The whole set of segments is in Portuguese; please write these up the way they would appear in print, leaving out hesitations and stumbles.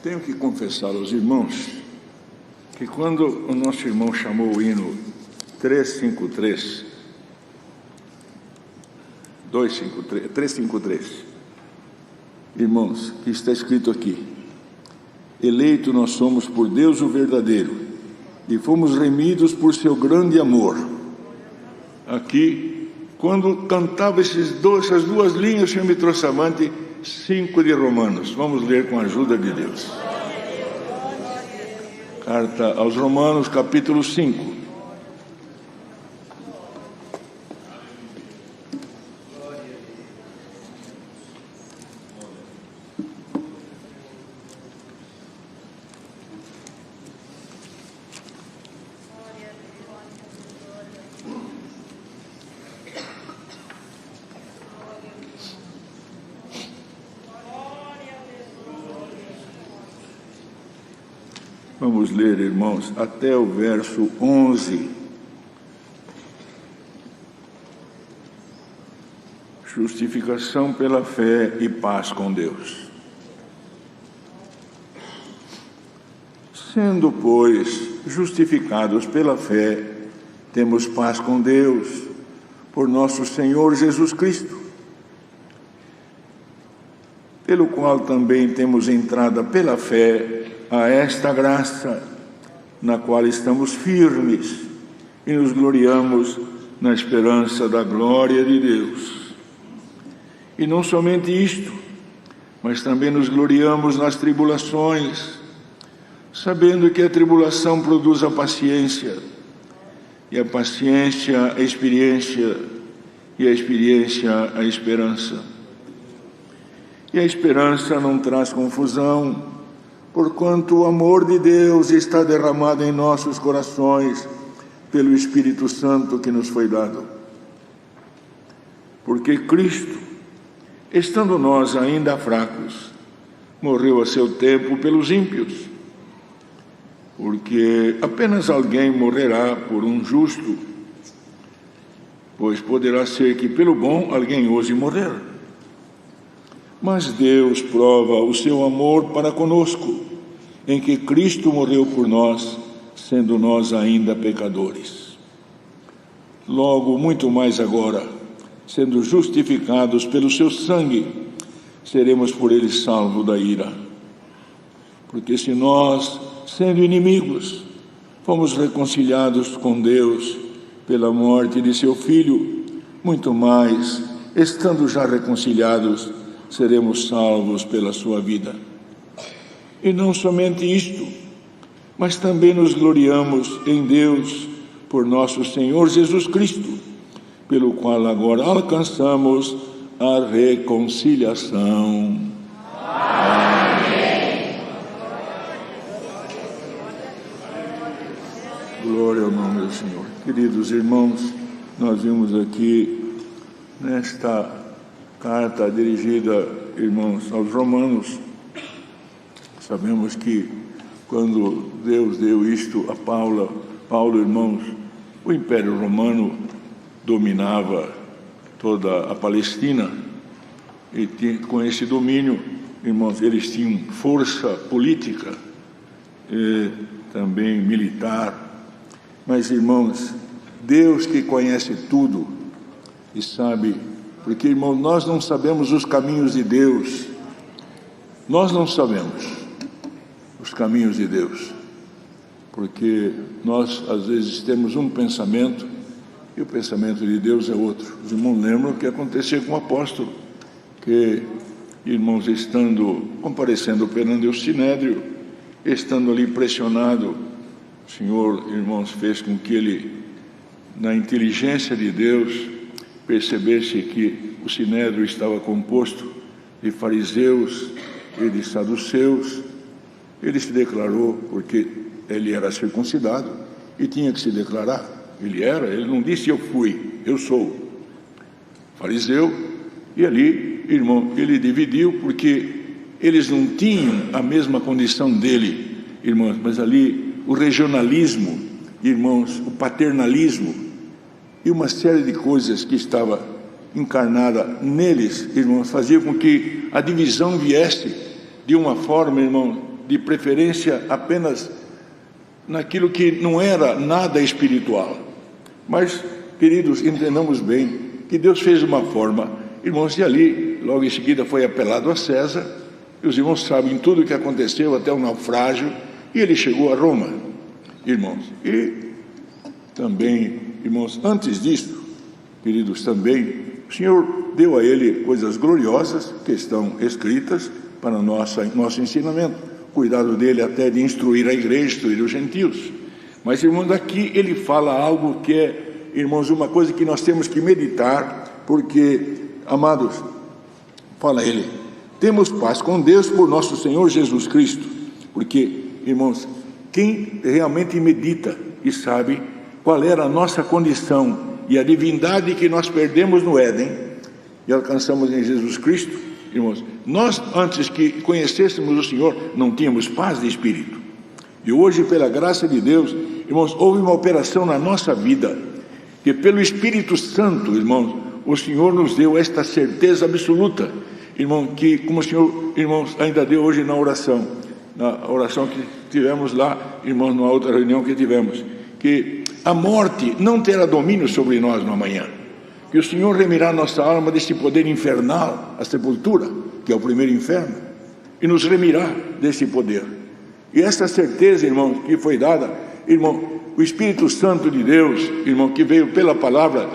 Tenho que confessar aos irmãos que quando o nosso irmão chamou o hino 353, irmãos, que está escrito aqui: eleito nós somos por Deus o verdadeiro, e fomos remidos por seu grande amor. Aqui, quando cantava essas duas linhas, o Senhor me trouxe avante 5 de Romanos. Vamos ler com a ajuda de Deus. Carta aos Romanos, capítulo 5. Vamos ler, irmãos, até o verso 11. Justificação pela fé e paz com Deus. Sendo, pois, justificados pela fé, temos paz com Deus, por nosso Senhor Jesus Cristo, pelo qual também temos entrada pela fé a esta graça, na qual estamos firmes e nos gloriamos na esperança da glória de Deus. E não somente isto, mas também nos gloriamos nas tribulações, sabendo que a tribulação produz a paciência, e a paciência a experiência, e a experiência a esperança. E a esperança não traz confusão, porquanto o amor de Deus está derramado em nossos corações pelo Espírito Santo que nos foi dado. Porque Cristo, estando nós ainda fracos, morreu a seu tempo pelos ímpios. Porque apenas alguém morrerá por um justo, pois poderá ser que pelo bom alguém ouse morrer. Mas Deus prova o seu amor para conosco, em que Cristo morreu por nós, sendo nós ainda pecadores. Logo, muito mais agora, sendo justificados pelo seu sangue, seremos por ele salvos da ira. Porque se nós, sendo inimigos, fomos reconciliados com Deus pela morte de seu Filho, muito mais, estando já reconciliados, seremos salvos pela sua vida. E não somente isto, mas também nos gloriamos em Deus por nosso Senhor Jesus Cristo, pelo qual agora alcançamos a reconciliação. Amém. Glória ao nome do Senhor. Queridos irmãos, nós vimos aqui nesta carta dirigida, irmãos, aos Romanos. Sabemos que quando Deus deu isto a Paulo, irmãos, o Império Romano dominava toda a Palestina, e com esse domínio, irmãos, eles tinham força política e também militar. Mas, irmãos, Deus que conhece tudo e sabe, porque, irmãos, nós não sabemos os caminhos de Deus, nós não sabemos os caminhos de Deus, porque nós às vezes temos um pensamento e o pensamento de Deus é outro. Os irmãos lembram o que aconteceu com o apóstolo, que, irmãos, comparecendo perante o Sinédrio, estando ali pressionado, o Senhor, irmãos, fez com que ele, na inteligência de Deus, percebesse que o Sinédrio estava composto de fariseus e de saduceus. Ele se declarou, porque ele era circuncidado e tinha que se declarar. Ele não disse eu fui, eu sou fariseu. E ali, irmão, ele dividiu, porque eles não tinham a mesma condição dele, irmãos, mas ali o regionalismo, irmãos, o paternalismo e uma série de coisas que estava encarnada neles, irmãos, fazia com que a divisão viesse de uma forma, irmão, de preferência apenas naquilo que não era nada espiritual. Mas, queridos, entendamos bem que Deus fez de uma forma, irmãos, e ali, logo em seguida, foi apelado a César, e os irmãos sabem tudo o que aconteceu, até o naufrágio, e ele chegou a Roma, irmãos. E também, irmãos, antes disso, queridos, também, o Senhor deu a ele coisas gloriosas que estão escritas para nosso ensinamento. Cuidado dele até de instruir a igreja, instruir os gentios. Mas, irmãos, aqui ele fala algo que é, irmãos, uma coisa que nós temos que meditar, porque, amados, fala ele, temos paz com Deus por nosso Senhor Jesus Cristo. Porque, irmãos, quem realmente medita e sabe qual era a nossa condição e a divindade que nós perdemos no Éden e alcançamos em Jesus Cristo, irmãos, nós, antes que conhecêssemos o Senhor, não tínhamos paz de espírito. E hoje, pela graça de Deus, irmãos, houve uma operação na nossa vida, que pelo Espírito Santo, irmãos, o Senhor nos deu esta certeza absoluta, irmão, que como o Senhor, irmãos, ainda deu hoje na oração que tivemos lá, irmãos, numa outra reunião que tivemos, que a morte não terá domínio sobre nós no amanhã, que o Senhor remirá nossa alma desse poder infernal, a sepultura, que é o primeiro inferno, e nos remirá desse poder. E essa certeza, irmão, que foi dada, irmão, o Espírito Santo de Deus, irmão, que veio pela palavra,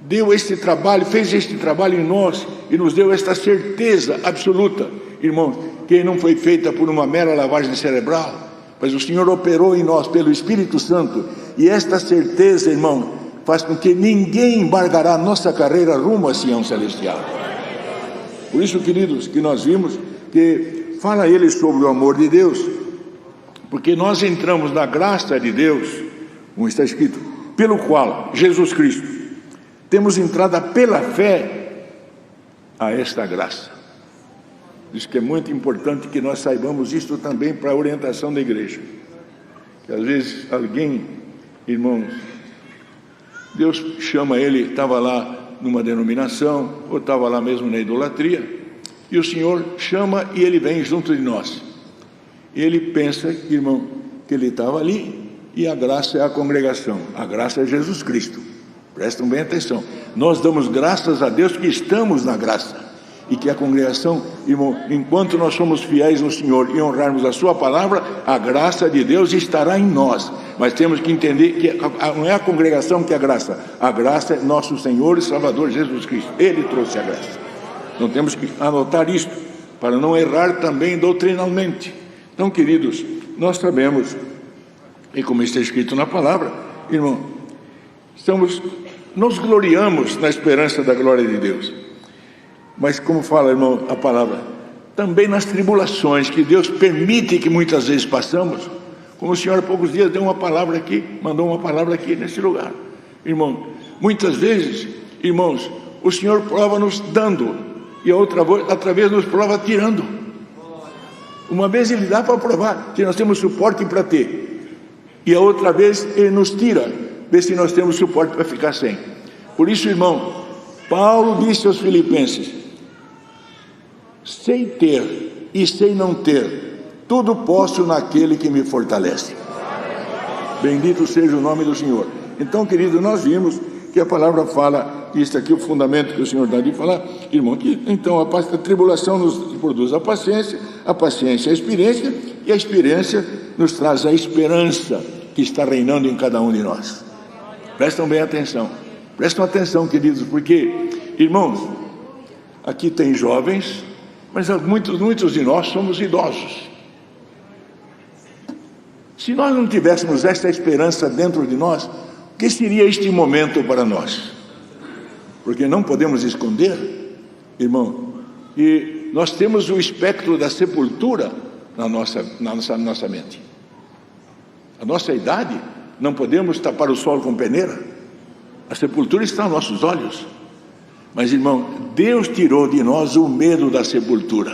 deu este trabalho, fez este trabalho em nós, e nos deu esta certeza absoluta, irmãos, que não foi feita por uma mera lavagem cerebral, mas o Senhor operou em nós pelo Espírito Santo, e esta certeza, irmão, faz com que ninguém embargará a nossa carreira rumo a Sião Celestial. Por isso, queridos, que nós vimos que fala ele sobre o amor de Deus, porque nós entramos na graça de Deus, como está escrito, pelo qual, Jesus Cristo, temos entrada pela fé a esta graça. Diz que é muito importante que nós saibamos isto também para a orientação da igreja. Que às vezes alguém, irmãos, Deus chama ele, estava lá numa denominação, ou estava lá mesmo na idolatria, e o Senhor chama e ele vem junto de nós. Ele pensa, irmão, que ele estava ali, e a graça é a congregação, a graça é Jesus Cristo. Prestem bem atenção, nós damos graças a Deus que estamos na graça, e que a congregação, irmão, enquanto nós somos fiéis ao Senhor e honrarmos a sua palavra, a graça de Deus estará em nós. Mas temos que entender que não é a congregação que é a graça é nosso Senhor e Salvador Jesus Cristo, Ele trouxe a graça. Então temos que anotar isto, para não errar também doutrinalmente. Então, queridos, nós sabemos, e como está escrito na palavra, irmão, nos gloriamos na esperança da glória de Deus. Mas como fala, irmão, a palavra, também nas tribulações que Deus permite que muitas vezes passamos, como o Senhor há poucos dias deu uma palavra aqui, mandou uma palavra aqui nesse lugar. Irmão, muitas vezes, irmãos, o Senhor prova-nos dando, e a outra vez nos prova tirando. Uma vez Ele dá para provar que nós temos suporte para ter, e a outra vez Ele nos tira, vê se nós temos suporte para ficar sem. Por isso, irmão, Paulo disse aos Filipenses, sei ter e sei não ter, tudo posso naquele que me fortalece. Bendito seja o nome do Senhor. Então, querido, nós vimos que a palavra fala, isso aqui é o fundamento que o Senhor dá de falar, irmão, que então a tribulação nos produz a paciência a experiência, e a experiência nos traz a esperança que está reinando em cada um de nós. Prestem bem atenção, queridos, porque, irmãos, aqui tem jovens, mas muitos de nós somos idosos. Se nós não tivéssemos esta esperança dentro de nós, o que seria este momento para nós? Porque não podemos esconder, irmão, e nós temos o espectro da sepultura na nossa mente. A nossa idade, não podemos tapar o sol com peneira. A sepultura está aos nossos olhos. Mas, irmão, Deus tirou de nós o medo da sepultura.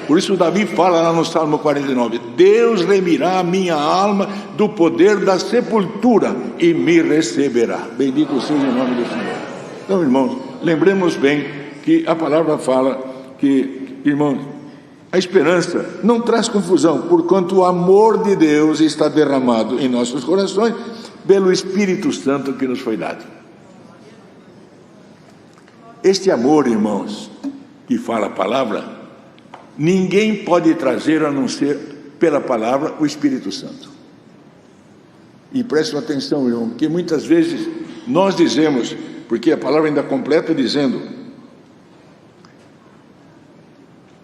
Por isso Davi fala lá no Salmo 49, Deus remirá a minha alma do poder da sepultura e me receberá. Bendito seja o nome do Senhor. Então, irmãos, lembremos bem que a palavra fala que, irmãos, A esperança não traz confusão, porquanto o amor de Deus está derramado em nossos corações pelo Espírito Santo que nos foi dado. Este amor, irmãos, que fala a palavra, ninguém pode trazer a não ser pela palavra o Espírito Santo. E prestem atenção, irmão, que muitas vezes nós dizemos, porque a palavra ainda completa dizendo,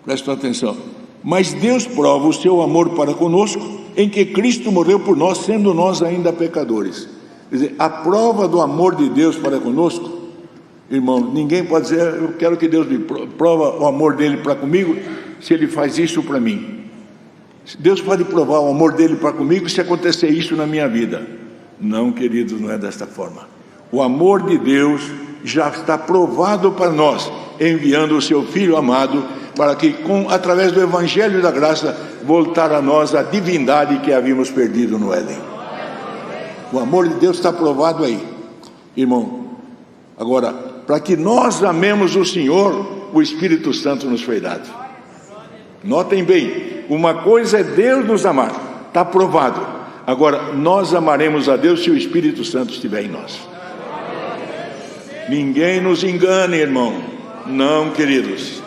prestem atenção, mas Deus prova o seu amor para conosco em que Cristo morreu por nós, sendo nós ainda pecadores. Quer dizer, a prova do amor de Deus para conosco, irmão, ninguém pode dizer, eu quero que Deus me prova o amor dele para comigo, se ele faz isso para mim. Deus pode provar o amor dele para comigo se acontecer isso na minha vida. Não, queridos, não é desta forma. O amor de Deus já está provado para nós, enviando o seu Filho amado, para que, através do Evangelho da Graça, voltar a nós a divindade que havíamos perdido no Éden. O amor de Deus está provado aí, irmão. Agora, para que nós amemos o Senhor, o Espírito Santo nos foi dado. Notem bem, uma coisa é Deus nos amar, está provado. Agora, nós amaremos a Deus se o Espírito Santo estiver em nós. Ninguém nos engane, irmão. Não, queridos.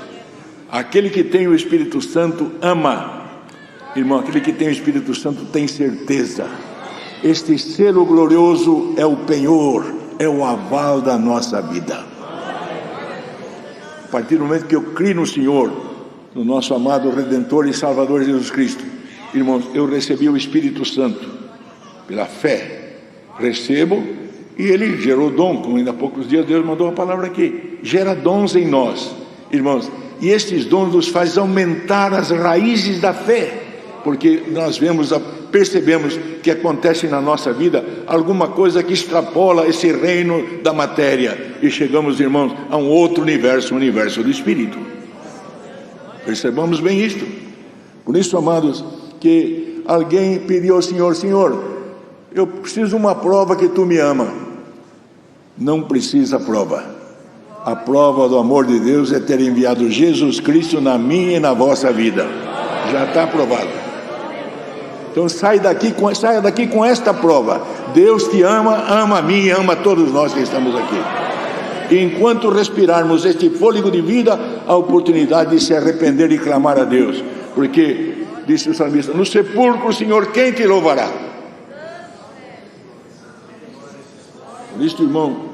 Aquele que tem o Espírito Santo ama. Irmão, aquele que tem o Espírito Santo tem certeza. Este selo glorioso é o penhor, é o aval da nossa vida. A partir do momento que eu crio no Senhor, no nosso amado Redentor e Salvador Jesus Cristo, irmãos, eu recebi o Espírito Santo pela fé. Recebo e ele gerou dom, como ainda há poucos dias Deus mandou uma palavra aqui, gera dons em nós, irmãos, e estes dons nos faz aumentar as raízes da fé, porque nós percebemos que acontece na nossa vida alguma coisa que extrapola esse reino da matéria, e chegamos, irmãos, a um outro universo, o universo do Espírito. Percebamos bem isto. Por isso, amados, que alguém pediu ao Senhor, Senhor, eu preciso de uma prova que tu me ama. Não precisa prova. A prova do amor de Deus é ter enviado Jesus Cristo na minha e na vossa vida. Já está aprovado. Então saia daqui com esta prova. Deus te ama, ama a mim e ama a todos nós que estamos aqui. E enquanto respirarmos este fôlego de vida, a oportunidade de se arrepender e clamar a Deus. Porque, disse o salmista, no sepulcro, Senhor, quem te louvará? Por isso, irmão,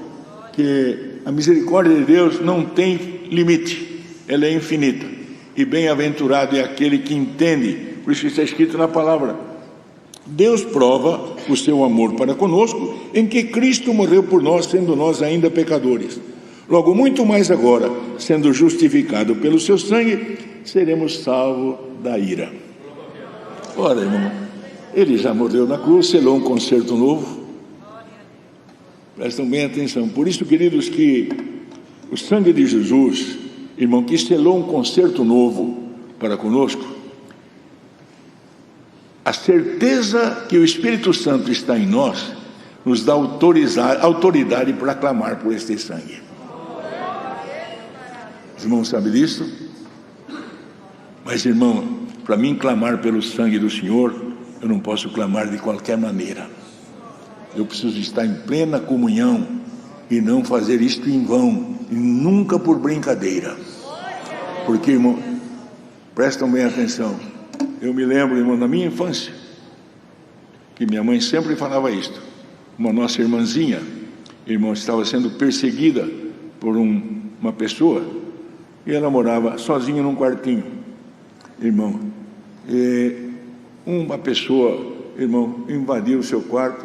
que a misericórdia de Deus não tem limite, ela é infinita. E bem-aventurado é aquele que entende, por isso está escrito na palavra, Deus prova o seu amor para conosco, em que Cristo morreu por nós, sendo nós ainda pecadores. Logo, muito mais agora, sendo justificado pelo seu sangue, seremos salvos da ira. Ora, irmão, ele já morreu na cruz, selou um concerto novo. Prestem bem atenção. Por isso, queridos, que o sangue de Jesus, irmão, que selou um concerto novo para conosco, a certeza que o Espírito Santo está em nós, nos dá autoridade para clamar por este sangue. Os irmãos sabem disso? Mas, irmão, para mim clamar pelo sangue do Senhor, eu não posso clamar de qualquer maneira. Eu preciso estar em plena comunhão e não fazer isto em vão, e nunca por brincadeira. Porque, irmão, prestam bem atenção. Eu me lembro, irmão, na minha infância, que minha mãe sempre falava isto. Uma nossa irmãzinha, irmão, estava sendo perseguida por uma pessoa, e ela morava sozinha num quartinho, irmão. E uma pessoa, irmão, invadiu o seu quarto,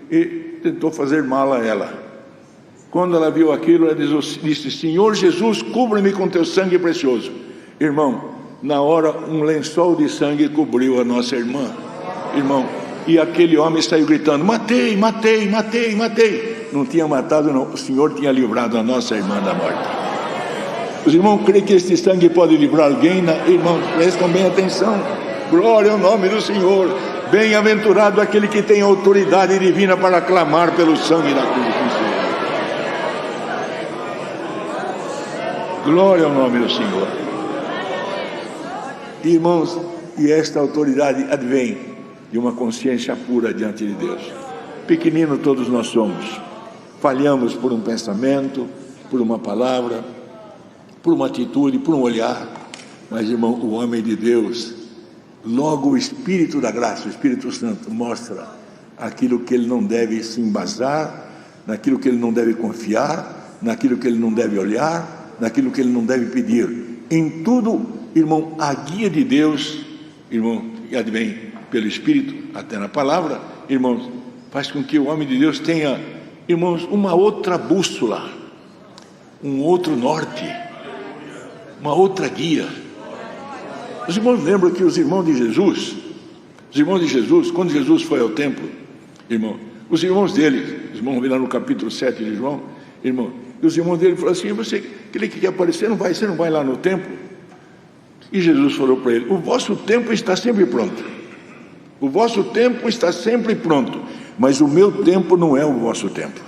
e tentou fazer mal a ela. Quando ela viu aquilo, ela disse, Senhor Jesus, cubra-me com teu sangue precioso. Irmão, na hora um lençol de sangue cobriu a nossa irmã, irmão, e aquele homem saiu gritando, matei, matei, matei, matei. Não tinha matado não, o Senhor tinha livrado a nossa irmã da morte. Os irmãos creem que este sangue pode livrar alguém? Irmãos, prestam bem atenção. Glória ao nome do Senhor. Bem-aventurado aquele que tem autoridade divina para clamar pelo sangue da cruz do Senhor. Glória ao nome do Senhor. Irmãos, e esta autoridade advém de uma consciência pura diante de Deus. Pequenino todos nós somos, falhamos por um pensamento, por uma palavra, por uma atitude, por um olhar, mas, irmão, o homem de Deus, logo o Espírito da graça, o Espírito Santo, mostra aquilo que ele não deve se embasar, naquilo que ele não deve confiar, naquilo que ele não deve olhar, naquilo que ele não deve pedir. Em tudo, irmão, a guia de Deus, irmão, e advém pelo Espírito, até na palavra, irmãos, faz com que o homem de Deus tenha, irmãos, uma outra bússola, um outro norte, uma outra guia. Os irmãos lembram que os irmãos de Jesus, quando Jesus foi ao templo, irmão, os irmãos dele, os irmãos lá no capítulo 7 de João, irmão, e os irmãos dele falaram assim: você, aquele que quer aparecer, você não vai lá no templo? E Jesus falou para ele: o vosso tempo está sempre pronto, o vosso tempo está sempre pronto, mas o meu tempo não é o vosso tempo.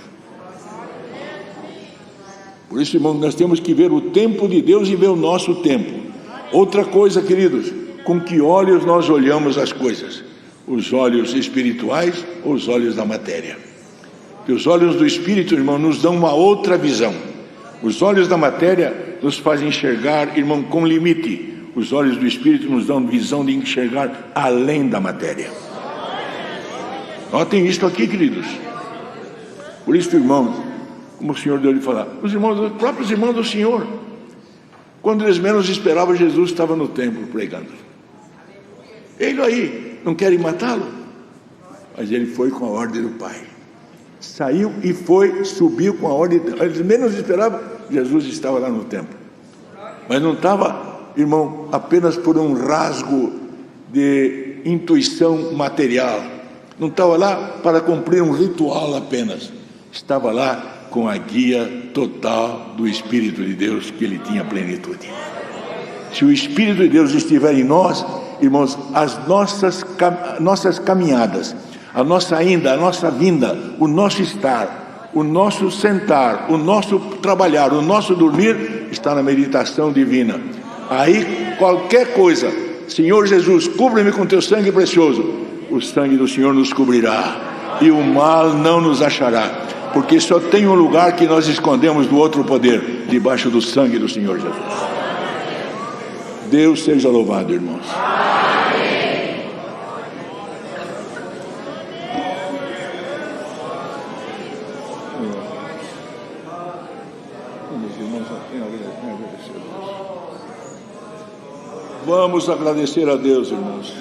Por isso, irmão, nós temos que ver o tempo de Deus e ver o nosso tempo. Outra coisa, queridos, com que olhos nós olhamos as coisas? Os olhos espirituais ou os olhos da matéria? Porque os olhos do Espírito, irmão, nos dão uma outra visão. Os olhos da matéria nos fazem enxergar, irmão, com limite. Os olhos do Espírito nos dão visão de enxergar além da matéria. Notem isso aqui, queridos. Por isso, irmãos, como o Senhor deu de falar, os próprios irmãos do Senhor, quando eles menos esperavam, Jesus estava no templo pregando. Ele aí, não querem matá-lo? Mas ele foi com a ordem do Pai. Saiu e foi, subiu com a ordem. Eles menos esperavam, Jesus estava lá no templo. Mas não estava, irmão, apenas por um rasgo de intuição material. Não estava lá para cumprir um ritual apenas. Estava lá com a guia total do Espírito de Deus, que ele tinha plenitude. Se o Espírito de Deus estiver em nós, irmãos, as nossas caminhadas, a nossa ida, a nossa vinda, o nosso estar, o nosso sentar, o nosso trabalhar, o nosso dormir, está na meditação divina. Aí qualquer coisa, Senhor Jesus, cubra-me com teu sangue precioso, o sangue do Senhor nos cobrirá e o mal não nos achará, porque só tem um lugar que nós escondemos do outro poder, debaixo do sangue do Senhor Jesus. Deus seja louvado, irmãos. Vamos agradecer a Deus, irmãos.